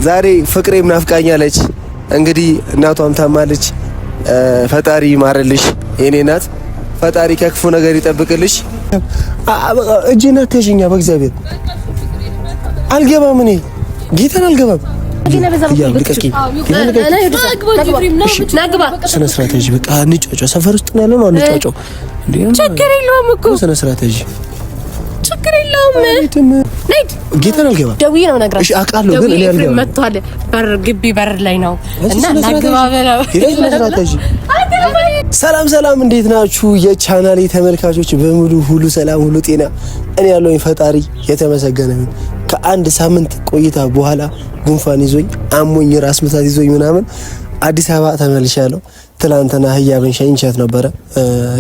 ዛሬ ፍቅሬም ናፍቃኛለች። እንግዲህ እናቷም ታማለች። ፈጣሪ ይማርልሽ የኔ ናት። ፈጣሪ ከክፉ ነገር ይጠብቅልሽ። እጄና ተሽኛ በእግዚአብሔር አልገባም። እኔ ጌታን አልገባም። ስነ ስርዓት ያዥ። በቃ እንጫጫ። ሰፈር ውስጥ ነው ያለነው። እንጫጫ። ችግር የለውም እኮ ስነ ስርዓት ያዥ። ችግር የለውም። ነይድ ጌታን አልገባም። ደውዬ ነው ነግራሽ። እሺ አውቃለሁ፣ ግን እኔ አልገባም። መጥቷል። ግቢ በር ላይ ነው እና ናግባ በለው። ስነ ስርዓት ያዥ። ሰላም ሰላም፣ እንዴት ናችሁ የቻናሌ ተመልካቾች በሙሉ? ሁሉ ሰላም፣ ሁሉ ጤና። እኔ ያለውኝ ፈጣሪ የተመሰገነ ይሁን። ከአንድ ሳምንት ቆይታ በኋላ ጉንፋን ይዞኝ አሞኝ ራስ ምታት ይዞኝ ምናምን አዲስ አበባ ተመልሻለሁ። ትላንትና ህያብን ሸኝቻት ነበረ።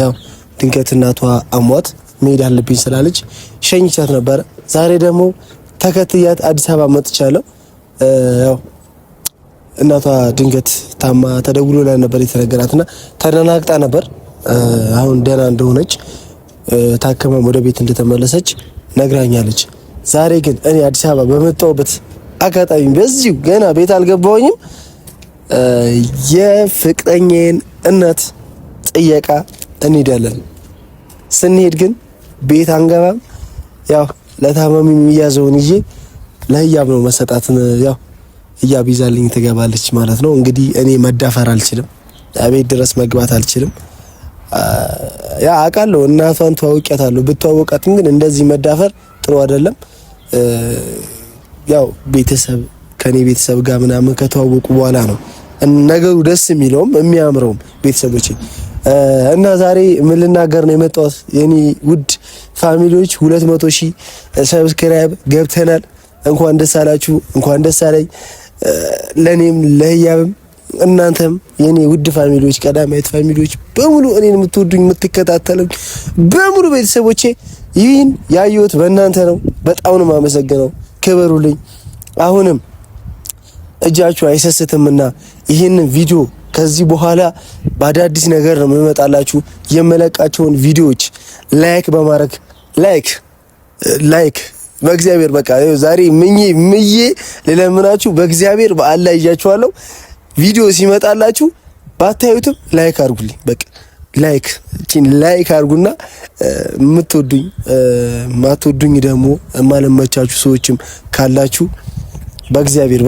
ያው ድንገት እናቷ አሟት መሄድ አለብኝ ስላለች ሸኝቻት ነበረ። ዛሬ ደግሞ ተከትያት አዲስ አበባ መጥቻለሁ። ያው እናቷ ድንገት ታማ ተደውሎላት ነበር የተነገራትና ተደናግጣ ነበር። አሁን ደህና እንደሆነች ታከመም ወደ ቤት እንደተመለሰች ነግራኛለች። ዛሬ ግን እኔ አዲስ አበባ በመጣሁበት አጋጣሚ በዚሁ ገና ቤት አልገባሁኝም የፍቅረኛዬን እናት ጥየቃ እንሄዳለን። ስንሄድ ግን ቤት አንገባም። ያው ለታማሚ የሚያዘውን ይዤ ለህያብ ነው መሰጣትን። ያው ህያብ ይዛልኝ ትገባለች ማለት ነው። እንግዲህ እኔ መዳፈር አልችልም፣ ቤት ድረስ መግባት አልችልም። ያ አውቃለሁ፣ እናቷን ተዋውቂያታለሁ። ብትዋወቃትም ግን እንደዚህ መዳፈር ጥሩ አይደለም። ያው ቤተሰብ ከኔ ቤተሰብ ጋር ምናምን ከተዋወቁ በኋላ ነው ነገሩ ደስ የሚለውም የሚያምረውም ቤተሰቦቼ። እና ዛሬ ምን ልናገር ነው የመጣሁት የኔ ውድ ፋሚሊዎች 200,000 ሰብስክራይብ ገብተናል። እንኳን ደስ አላችሁ፣ እንኳን ደስ አለኝ። ለኔም ለህያብም እናንተም የኔ ውድ ፋሚሊዎች፣ ቀዳማዊት ፋሚሊዎች በሙሉ እኔን የምትወዱኝ የምትከታተሉኝ በሙሉ ቤተሰቦቼ ይህን ያየሁት በእናንተ ነው። በጣም ነው የማመሰግነው። ክበሩልኝ። አሁንም እጃችሁ አይሰስትምና ይህንን ቪዲዮ ከዚህ በኋላ በአዳዲስ ነገር ነው የምመጣላችሁ። የመለቃቸውን ቪዲዮዎች ላይክ በማድረግ ላይክ በእግዚአብሔር በቃ ዛሬ ምዬ ለለምናችሁ በእግዚአብሔር በአላህ ይያችኋለሁ። ቪዲዮ ሲመጣላችሁ ባታዩትም ላይክ አድርጉልኝ። በቃ ላይክ አድርጉና የምትወዱኝ ማትወዱኝ ደግሞ የማልመቻችሁ ሰዎችም ካላችሁ በእግዚአብሔር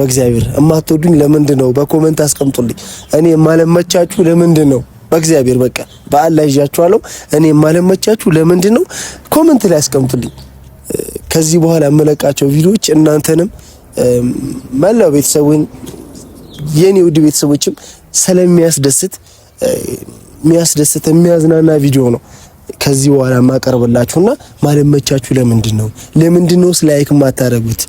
የማትወዱኝ ለምንድን ነው በኮሜንት አስቀምጡልኝ። እኔ የማልመቻችሁ ለምንድን ነው በእግዚአብሔር በቃ በአላህ ይያችኋለሁ። እኔ የማልመቻችሁ ለምንድን ነው ኮሜንት ላይ አስቀምጡልኝ። ከዚህ በኋላ የምለቃቸው ቪዲዮዎች እናንተንም መላው ቤተሰቡን የኔ ውድ ቤተሰቦችም ስለሚያስደስት የሚያዝናና ቪዲዮ ነው ከዚህ በኋላ ማቀርብላችሁና ማለመቻችሁ ለምንድን ነው ላይክ ማታረጉት?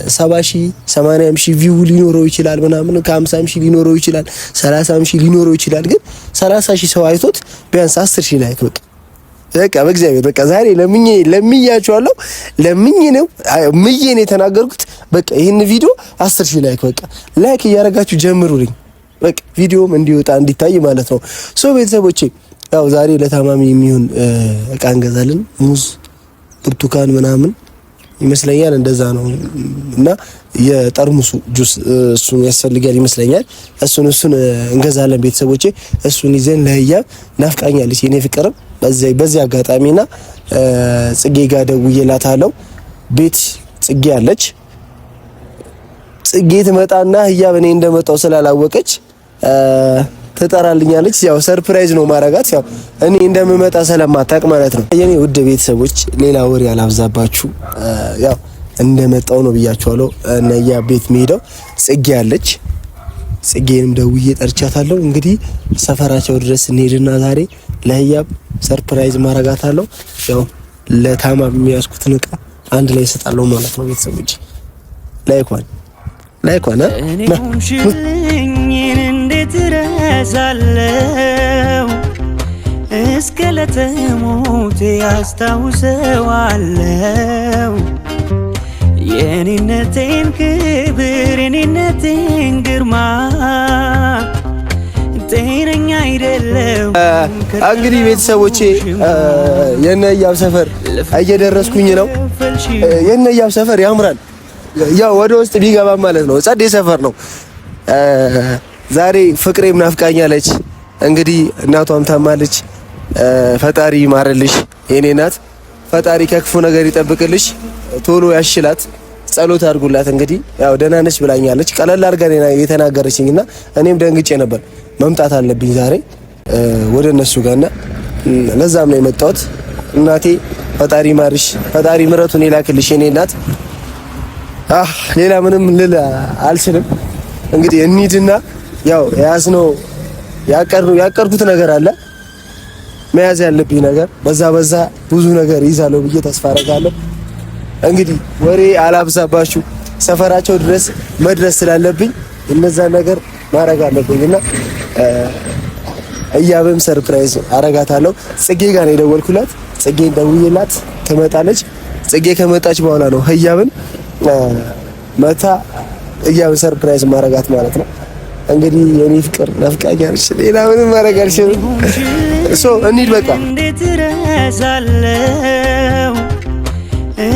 70,000 80,000 ቪው ሊኖረው ይችላል ምናምን ከ50,000 ሊኖረው ይችላል 30,000 ሊኖረው ይችላል። ግን 30,000 ሰው አይቶት ቢያንስ 10,000 ላይክ በቃ በእግዚአብሔር በቃ ዛሬ ለምኛችኋለሁ። ለምኜ ነው የተናገርኩት። በቃ ይሄን ቪዲዮ 10,000 ላይክ እያደረጋችሁ ጀምሩልኝ። በቃ ቪዲዮም እንዲወጣ እንዲታይ ማለት ነው። ቤተሰቦቼ ያው ዛሬ ለታማሚ የሚሆን እቃ እንገዛለን። ሙዝ፣ ብርቱካን ምናምን ይመስለኛል እንደዛ ነው። እና የጠርሙሱ ጁስ እሱን ያስፈልጋል ይመስለኛል። እሱን እንገዛለን ቤተሰቦቼ። እሱን ይዘን ለህያብ ናፍቃኛለች የኔ ፍቅርም በዚህ አጋጣሚና ጽጌ ጋር ደውዬላታለሁ። ቤት ጽጌ አለች። ጽጌ ትመጣና ህያብ እኔ እንደመጣው ስላላወቀች ትጠራልኛለች። ያው ሰርፕራይዝ ነው ማረጋት፣ ያው እኔ እንደምመጣ ስለማታውቅ ማለት ነው። የኔ ውድ ቤተሰቦች ሌላ ወሬ አላብዛባችሁ። ያው እንደመጣው ነው ብያችኋለሁ። እነያ ቤት መሄደው ጽጌ አለች። ጽጌንም ደውዬ ጠርቻታለሁ። እንግዲህ ሰፈራቸው ድረስ እንሄድና ዛሬ ለህያብ ሰርፕራይዝ ማረጋታለሁ። ያው ለታማሚ የሚያስኩትን እቃ አንድ ላይ እሰጣለሁ ማለት ነው። ቤተሰቦች ላይኳን እንዴት ረሳለው እስከ ለተሞት ያስታውሰዋለው የኔነቴን ክብር የኔነቴን ግርማ ጤነኛ አይደለም። እንግዲህ ቤተሰቦቼ የነህያብ ሰፈር እየደረስኩኝ ነው። የነህያብ ሰፈር ያምራል። ያው ወደ ውስጥ ቢገባ ማለት ነው። ጸዴ ሰፈር ነው። ዛሬ ፍቅሬም ናፍቃኛለች። እንግዲህ እናቷም ታማለች። ፈጣሪ ይማርልሽ የኔ እናት። ፈጣሪ ከክፉ ነገር ይጠብቅልሽ፣ ቶሎ ያሽላት። ጸሎት አድርጉላት። እንግዲህ ያው ደህና ነች ብላኛለች። ቀለል አድርጋ የተናገረችኝና እኔም ደንግጬ ነበር። መምጣት አለብኝ ዛሬ ወደ እነሱ ጋርና ለዛም ነው የመጣሁት። እናቴ ፈጣሪ ማርሽ፣ ፈጣሪ ምሕረቱን ይላክልሽ የኔ እናት። ሌላ ምንም ልል አልችልም። እንግዲህ እንሂድና ያው ያዝነው ያቀርኩት ነገር አለ፣ መያዝ ያለብኝ ነገር በዛ ብዙ ነገር ይዛለሁ ብዬ ተስፋ አደርጋለሁ። እንግዲህ ወሬ አላብዛባችሁ፣ ሰፈራቸው ድረስ መድረስ ስላለብኝ እነዛን ነገር ማድረግ አለብኝና እያብም ሰርፕራይዝ አረጋታለሁ። ጽጌ ጋር ነው የደወልኩላት። ጽጌን ደውዬላት ትመጣለች። ጽጌ ከመጣች በኋላ ነው እያብን መታ እያብን ሰርፕራይዝ ማረጋት ማለት ነው። እንግዲህ የኔ ፍቅር ናፍቃኛለች። ሌላ ምንም ማድረግ አልችልም። እንሂድ በቃ። እንዴት እረሳለሁ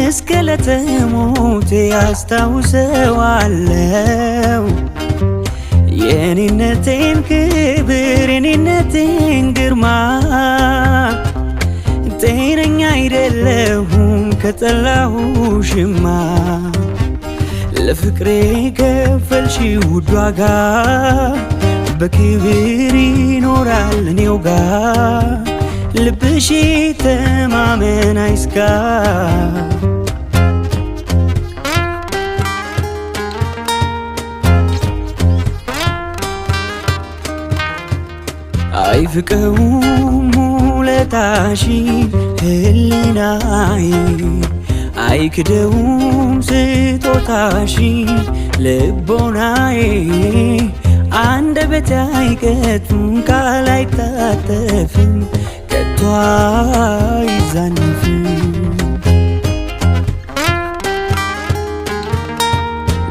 እስከ ለተሞቴ አስታውሰዋለሁ የኔነቴን ክብር የኔነቴን ግርማ። ጤነኛ አይደለሁም ከጠላሁሽማ ለፍቅሬ ከፈልሽ ውድ ዋጋ በክብር ይኖራል እኔው ጋር ልብሽ ተማመን አይስጋ። አይፍቀውም ውለታሽ ህሊናዬ አይክደውም ስጦታሽ ልቦናዬ። አንደበቴ አይቀጥም ቃል አይታጠፍም ከቶ አይዛነፍም።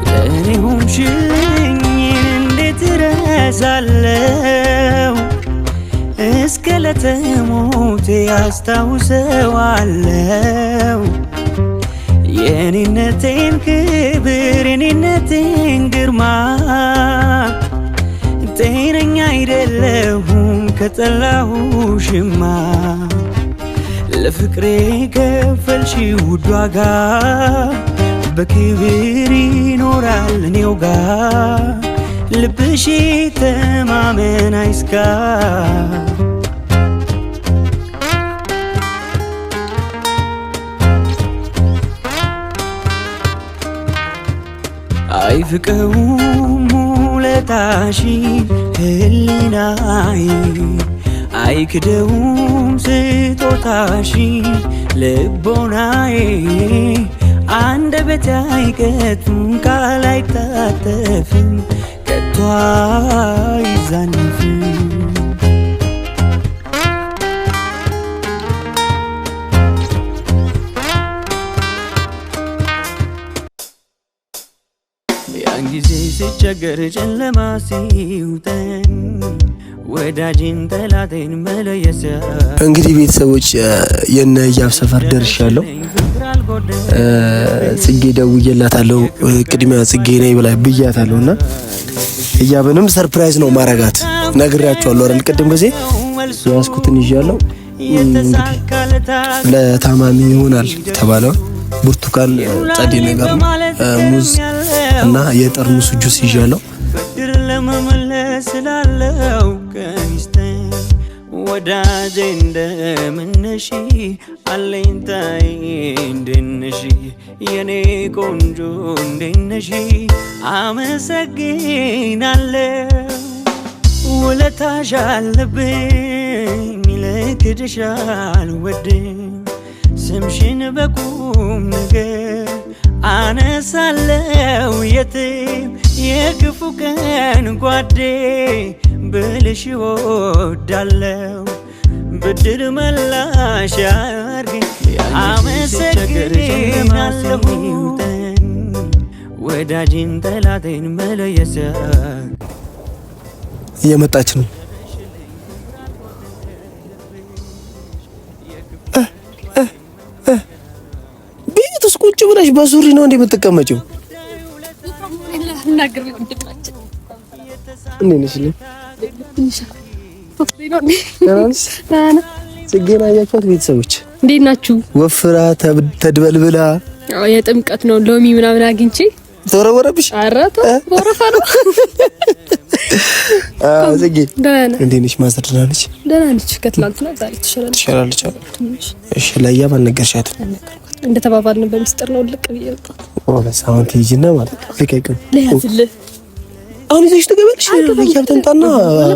ለእኔ ሆንሽልኝ እንዴት እረሳለሁ እስከ ለተሞቴ አስታውሰዋለሁ የኔነቴን ክብር የኔነቴን ግርማ። ጤነኛ አይደለሁም ከጠላሁሽማ ለፍቅሬ ከፈልሽ ውድ ዋጋ በክብር ይኖራል እኔው ጋር ልብሽ ተማመን አይስጋ። አይፍቀውም ውለታሽ ህሊናዬ አይክደውም ስጦታሽ ልቦናዬ። አንደበቴ አይቀጥም ቃል አይታጠፍም ከቶ አይዛነፍም። ያን ጊዜ ሲቸገር ጨለማ ሲውጠን ወዳጅን ጠላቴን መለየት። እንግዲህ ቤተሰቦች የነ እያብ ሰፈር ደርሻለሁ። ጽጌ ደውዬላታለሁ። ቅድሚያ ጽጌ ነኝ ብላ ብያታለሁና እያብንም ሰርፕራይዝ ነው ማረጋት ነግሬያቸዋለሁ አይደል? ቅድም ጊዜ ያስኩትን ይዣለሁ። ለታማሚ ይሆናል ተባለው ብርቱካን፣ ጸዴ ነገር ሙዝ እና የጠርሙስ ጁስ ይዣለሁ። ብድር ለመመለስ ስላለው ቀኒስተን ወዳጄ እንደምነሽ አለኝታዬ እንደነሽ የኔ ቆንጆ እንደነሽ አመሰግናለሁ። ውለታሽ አለብኝ ልክድሽ አልወድም ስምሽን በቁም ነገር አነሳለው የትም የክፉ ቀን ጓዴ ብልሽ ወዳለው ብድር መላሽ ያርገኝ አመሰግናለሁ። ወዳጅን ጠላቴን መለየት እየመጣች ነው። ቤት ውስጥ ቁጭ ብለሽ በሱሪ ነው እንዴ የምትቀመጪው? አትናገር ወንድማችን እንዴት ነሽ? ጽጌን አያችኋት? ቤተሰቦች እንዴት ናችሁ? ወፍራ ተድበልብላ የጥምቀት ነው ሎሚ ምናምን አግኝቼ ተወረወረብሽ? አራታ ወረፋ ነው። ጽጌ እንዴት ነሽ? ማዘር ደህና ነች? ደህና ነች። ከትላንትና ዛሬ ትሻላለች። እሺ ለያም አልነገርሻትም? እንደተባባልን በሚስጥር ነው ልቅ ይወጣ ወለሳውን ትይጂና ማለት ልቀቅም ለያዝልህ አሁን ይዘሽ ትገባለሽ። ለያብ ተንጣና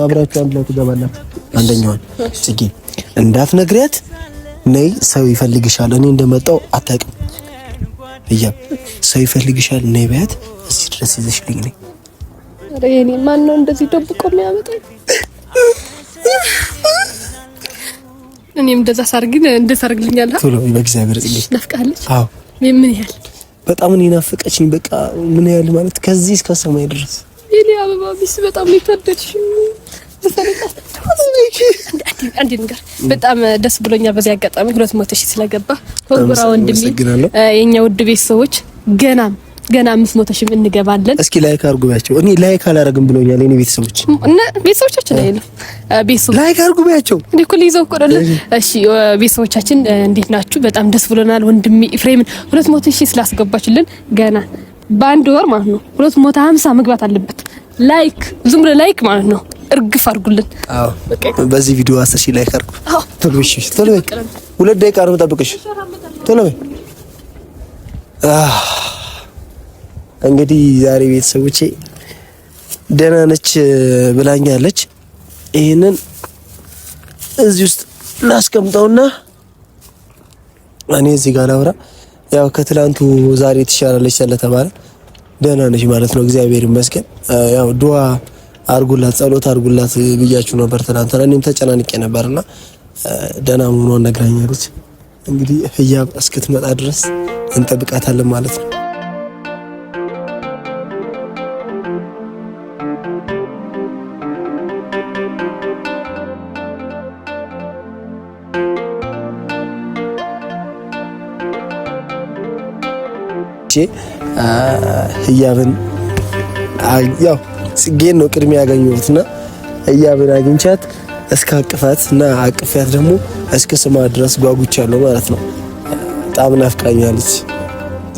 አብራችሁ አንድ ላይ ትገባላችሁ። አንደኛውን ጽጌ እንዳትነግሪያት ነይ፣ ሰው ይፈልግሻል። እኔ እንደመጣው አታውቅም። ለያብ ሰው ይፈልግሻል ነይ በያት። እዚህ ድረስ ይዘሽልኝ ነይ። አረ የኔ ማን ነው እንደዚህ ደብቆ የሚያመጣው? እኔም እንደዛ ሳርግልኛል። ቶሎ በእግዚአብሔር ጽጌ ናፍቃለች። አዎ ምን ያህል በጣም እኔ ናፈቀችኝ። በቃ ምን ያህል ማለት ከዚህ እስከ ሰማይ ድረስ የኔ አበባ ቢስ በጣም የተወደድሽ አንድ ነገር በጣም ደስ ብሎኛል። በዚህ አጋጣሚ 200,000 ስለገባ ወንጉራ ወንድሜ የኛ ውድ ቤተሰቦች ገና 500,000 እንገባለን። እስኪ ላይክ አርጉባቸው። እኔ ላይክ አላረግም ብሎኛል የኔ ቤተሰቦች እና ቤተሰቦቻችን ላይ ነው ቤተሰቦች ላይክ አርጉባቸው። እኔ እኮ ልይዘው እኮ አይደል? እሺ ቤተሰቦቻችን እንዴት ናችሁ? በጣም ደስ ብሎናል። ወንድሜ ኤፍሬምን 200,000 ስላስገባችልን ገና በአንድ ወር ማለት ነው 250 መግባት አለበት። ላይክ ዝም ብሎ ላይክ ማለት ነው እርግፍ አርጉልን። አዎ በዚህ ቪዲዮ 10,000 ላይክ አርጉ። ቶሎ በይ 2 ደቂቃ ነው የምጠብቅሽ። ቶሎ በይ። እንግዲህ ዛሬ ቤተሰቦቼ ደህና ነች ብላኛለች። ይሄንን እዚህ ውስጥ ላስቀምጠውና እኔ እዚህ ጋር ላውራ። ያው ከትላንቱ ዛሬ ትሻላለች ስለተባለ ደህና ነች ማለት ነው። እግዚአብሔር ይመስገን። ያው ዱአ አርጉላት፣ ጸሎት አርጉላት ብያችሁ ነበር ትናንትና። እኔም ተጨናንቄ ነበርና ደህና መሆኗን ነግራኛለች። እንግዲህ ህያብ እስክትመጣ ድረስ እንጠብቃታለን ማለት ነው። ህያብን ያው ጽጌን ነው ቅድሚያ ያገኘሁትና ህያብን አግኝቻት እስከ አቅፋትና አቅፊያት ደግሞ እስከ ስማ ድረስ ጓጉቻለሁ ማለት ነው። በጣም ናፍቃኛለች።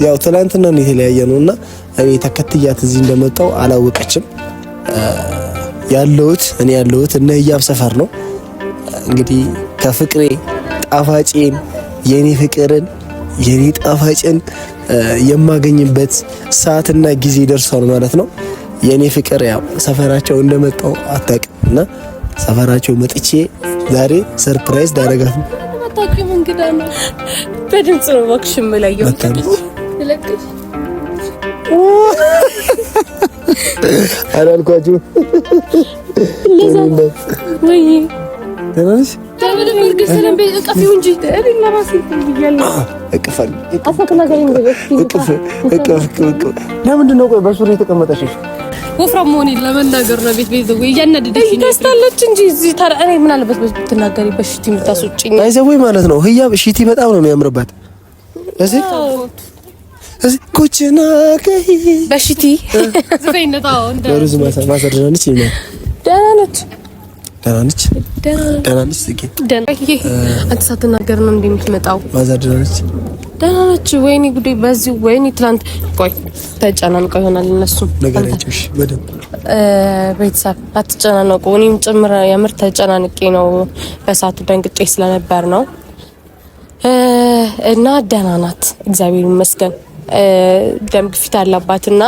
ያው ትናንትና ነው የተለያየ ነውና እኔ ተከትያት እዚህ እንደመጣው አላወቀችም። እኔ ያለሁት እነ ህያብ ሰፈር ነው። እንግዲህ ከፍቅሬ ጣፋጬን የኔ ፍቅርን የኔ ጣፋጭን የማገኝበት ሰዓትና ጊዜ ደርሷል ማለት ነው። የኔ ፍቅር ያው ሰፈራቸው እንደመጣው አታውቅምና ሰፈራቸው መጥቼ ዛሬ ሰርፕራይዝ ዳረጋት ነው። አታውቂም እንግዳ ነው። በድምጽ ነው ወክሽም ላይ መጣለች። ለቀሽ አላልኳችሁ ወይ ተናሽ ለምንድን ነው ቆይ በሱሪ የተቀመጠሽ? ወፍራም መሆኔ ለመናገር ነው። ቤት ወይ እያናደደሽ ነው ታስታለች እንጂ እዚህ ታዲያ እኔ ምን አለበት ብትናገሪ በሽቲ የምታስወጪኝ አይዘው ማለት ነው። ህያብ ሽቲ በጣም ነው የሚያምርባት። እዚህ ኩችና ከይ በሽቲ ዝፈይነታው እንደ ሩዝ ማሰደረንች ይላል። ደህና ነች ጽጌ አንተ ሳትናገር ነው እንደምትመጣው ማዘደረች ደህና ነች። ወይኔ ጉዴ በዚህ ወይኔ ትላንት ቆይ ተጨናንቀው ይሆናል እነሱ ነገራቸውሽ በደንብ ቤተሰብ አትጨናነቁ። እኔም ጭምር የምር ተጨናንቄ ነው በሳቱ ደንግጬ ስለነበር ነው። እና ደህና ናት እግዚአብሔር ይመስገን። ደም ግፊት አለባትና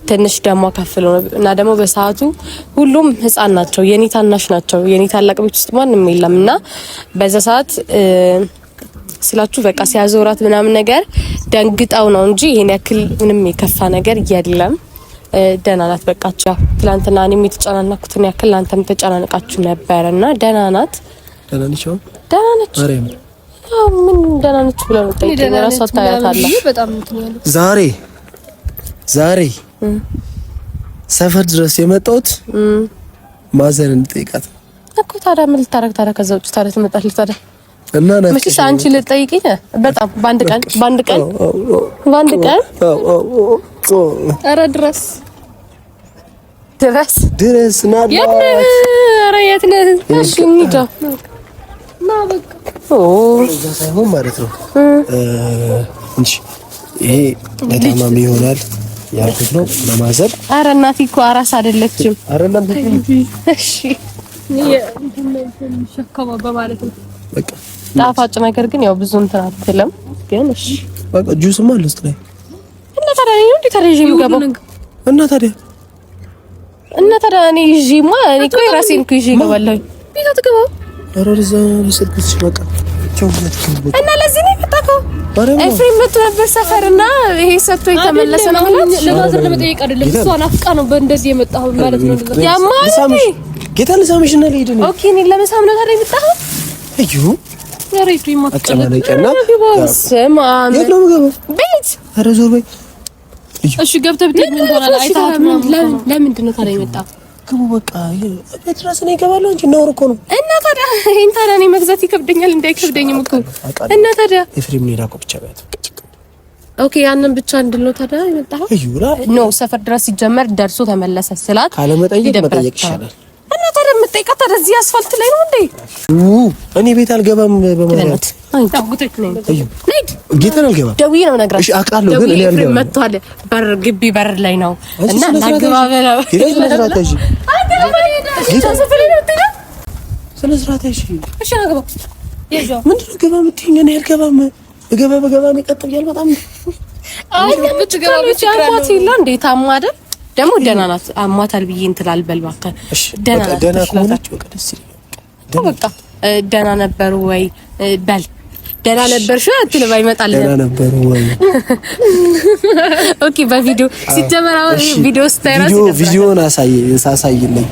ትንሽ ደሞ ከፍሎ እና ደግሞ በሰዓቱ ሁሉም ህፃን ናቸው። የኔ ታናሽ ናቸው። የኔ ታላቅ ቤት ውስጥ ማንንም የለምና በዛ ሰዓት ስላችሁ በቃ ሲያዞራት ምናምን ነገር ደንግጣው ነው እንጂ ይሄን ያክል ምንም የከፋ ነገር የለም። ደህና ናት። በቃቸው ትላንትና እኔም የተጨናነኩትን ያክል አንተም ተጨናነቃችሁ ነበርና ደህና ናት። ደህና ነች። ምን ደህና ነች ብለው ነው ጠይቀኝ። ራሷ ታያታለህ። በጣም ዛሬ ሰፈር ድረስ የመጣሁት ማዘር እንጠይቃት እኮ። ታዲያ ምን ልታረግ? ታዲያ ከዛ ውጭ ታዲያ ትመጣለች ታዲያ እና መቼስ አንቺ ልጠይቂኝ በጣም በአንድ ቀን ኧረ ድረስ ድረስ ና የት ነህ? እሺ እንሂድ ና በቃ እዛ ሳይሆን ማለት ነው እንጂ ይሄ ለታማሚ ይሆናል ያልኩት ነው ለማዘር። ኧረ እናቴ እኮ አራስ አይደለችም። ኧረ እናንተ እሺ ሸከማ በማለት ነው በቃ ጣፋጭ ነገር ግን ያው ብዙ እንትን አትልም። ግን እሺ በቃ ጁስም አለ ውስጥ ላይ እና ታዲያ ነው እንዴ ታዲያ የሚገባው እና ታዲያ እኔ ይዤማ እኔ እኮ የራሴን እኮ ይዤ እገባለሁ። ቤት አትገባው። ኧረ እዛ ልሰጥሽ በቃ እና ለዚህ ነው የመጣከው? ኤፍሬም መጥቶ ነበር ሰፈርና ይሄ ሰጥቶ የተመለሰ ነው ማለት ለማዘር ለመጠየቅ አይደለም። እሷ ናፍቃ ነው በእንደዚህ የመጣው ማለት ነው። ያማል ጌታ ለሳምሽና ለሄድ ነው። ኦኬ እኔ ለመሳም ነው ታዲያ የመጣው? እዩ ያሬቱ ይማጥቀለና ስማ የት ነው የምገባው? ቤት። ኧረ ዞር በይ። እሺ ገብተህ ብትሄድ ምን ሆነሃል? አይታት ለምንድን ነው ታዲያ የመጣው? ግቡ በቃ ቤት ድረስ ነው ይገባል እንጂ ነው እኮ ነው። እና ታዲያ ይሄን ታዲያ እኔ መግዛት ይከብደኛል እንዳይከብደኝም እኮ እና ታዲያ ኤፍሬም ኔዳ እኮ ብቻ ቢያት ኦኬ ያንን ብቻ እንድል ነው ታዲያ የመጣው? እዩራ ኖ ሰፈር ድረስ ሲጀመር ደርሶ ተመለሰ ስላት ካለ መጠየቅ መጠየቅ ይሻላል። እና ታዲያ የምትጠይቃት ታዲያ እዚህ አስፋልት ላይ ነው እንዴ? እኔ ቤት አልገባም በማለት አይ ታጉተክ ነው እዩ ጌታን አልገባም። ደውዬ ነው ነግራችሁ። እሺ አውቃለሁ ግን እኔ አልገባም። መጥቷል በር ግቢ በር ላይ ነው እና ናግባ በለው ስለስራታሽ ጌታ ሰፈር ላይ ነው ትላ ስለስራታሽ እሺ ናግባ የጆ ምንድነው ገባ የምትይኝ? እኔ አልገባም። በገባ ይቀጥያል በጣም አይ ለምትገባ ብቻ አማት ይላ እንዴ ታማ አይደል? ደግሞ ደህና ናት። አማታል ብዬ እንትን አልበልባካ ደህና ከሆነች በቃ ደስ ይላል። በቃ ደህና ነበሩ ወይ በል ደህና ነበርሽ አትልባ ይመጣል። ደህና ነበሩ ወይ ኦኬ በቪዲዮ ሲጀመር አሁን ቪዲዮ ስታይራስ ቪዲዮን ሳሳይልኝ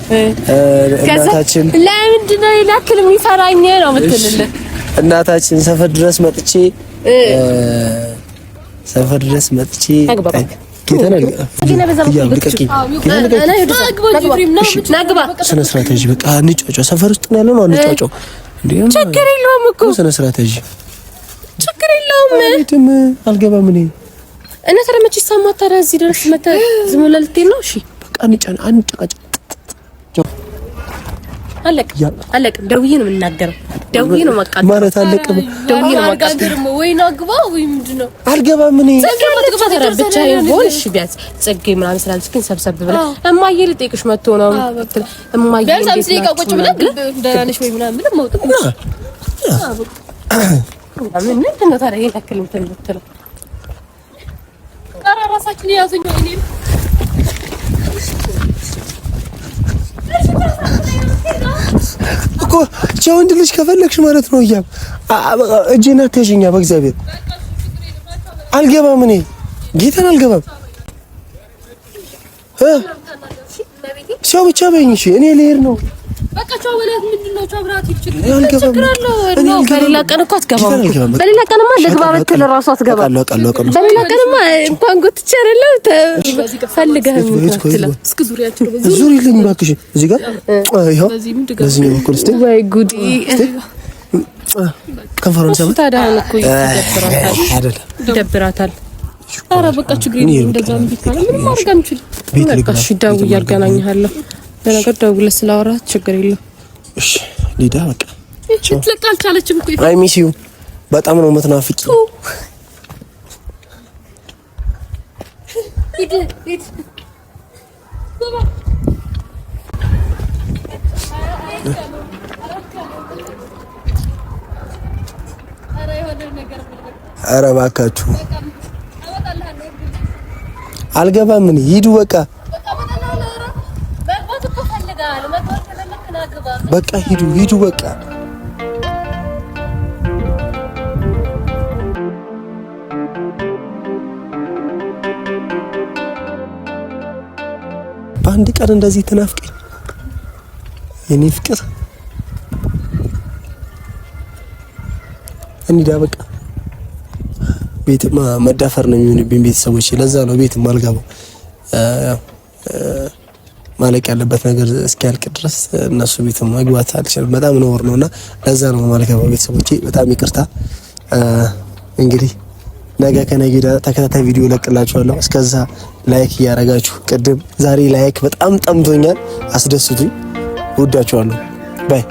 እናታችን ለምንድን ነው ይላክል የሚፈራኝ ነው የምትልልህ እናታችን ሰፈር ድረስ መጥቼ ጌታን ስነ ስርዓት ያዥ በቃ እንጫጫው። ሰፈር ውስጥ ነው ያለው ነው እንጫጫው። ችግር የለውም እኮ ስነ ስርዓት ያዥ ችግር የለውም። አይደለም አልገባም እኔ እና ተረመች ይሰማታ እዚህ ድረስ መጣ ዝም ብለህ ልትሄድ ነው? እሺ በቃ እንጫጫ አንጫጫ አለቅ ደውዬ ነው የምናገረው። ደውዬ ነው ማቃጠል ማለት አለቅ ደውዬ ነው ማቃጠል ወይ ናግባ ወይ ምንድነው? አልገባም እኔ ብቻ ይሆን እሺ ቢያንስ ጽጌ ምናምን ስላለች ግን ሰብሰብ ብለህ እማዬ ልጠይቅሽ መጥቶ ነው እማዬ ቢያንስ አምስት ደቂቃ ቁጭ ብለህ ደህና ነሽ ወይ ምናምን ብለህ መውጣት ምን ነው ታዲያ ይላክል እንትን ብትለው ቀራ ራሳችን ያዘኝ እኔ እኮ ወንድ ልጅ ከፈለግሽ ማለት ነው እያም እጄን አትያዥኛ በእግዚአብሔር አልገባም እኔ ጌታን አልገባም ሰው ብቻ በይኝ እሺ እኔ ልሄድ ነው በቃ ቻው በላት ምንድነው ቻው ብራት ይችላል እኔ በሌላ ቀን እኮ አትገባም በሌላ ቀንማ ልግባ ብትል እራሱ አትገባም በሌላ ቀንማ እንኳን ጎትቼ አይደለም ፈልገህ ምትለው እስኪ ዙሪያችሁ ዙሪ ልኝ እባክሽ እዚህ ጋር ይሄው በዚህ ነው እኮ እስቲ ወይ ጉዲ ከንፈሩን ሰማ ታዳን እኮ ይደብራታል ኧረ በቃ ችግር የለም እንደዛ ቢካለ ምን ማድረግ አንችል በቃ እሺ ደውዬ አገናኝሃለሁ ለነገር ደውለህ ስላወራህ ችግር የለም እሺ ሊዳ በቃ ልትለቅ አልቻለችም እኮ አይ ሚስ ዩ በጣም ነው የምትናፍቂ ሂድ ኧረ እባካችሁ አልገባም ምን ሂዱ በቃ በቃ ሂዱ በቃ በአንድ ቀን እንደዚህ ትናፍቀኝ የኔ ፍቅር እንዴ በቃ ቤት መዳፈር ነው የሚሆንብኝ ቤተሰቦች ለዛ ነው ቤት ማልገባው ማለቅ ያለበት ነገር እስኪያልቅ ድረስ እነሱ ቤት መግባት አልችልም በጣም ነውር ነውና ለዛ ነው ማልገባው ቤተሰቦቼ በጣም ይቅርታ እንግዲህ ነገ ከነገ ተከታታይ ቪዲዮ ለቅላችኋለሁ እስከዛ ላይክ እያረጋችሁ ቅድም ዛሬ ላይክ በጣም ጠምቶኛል። አስደስቱኝ። ወዳችኋለሁ። ባይ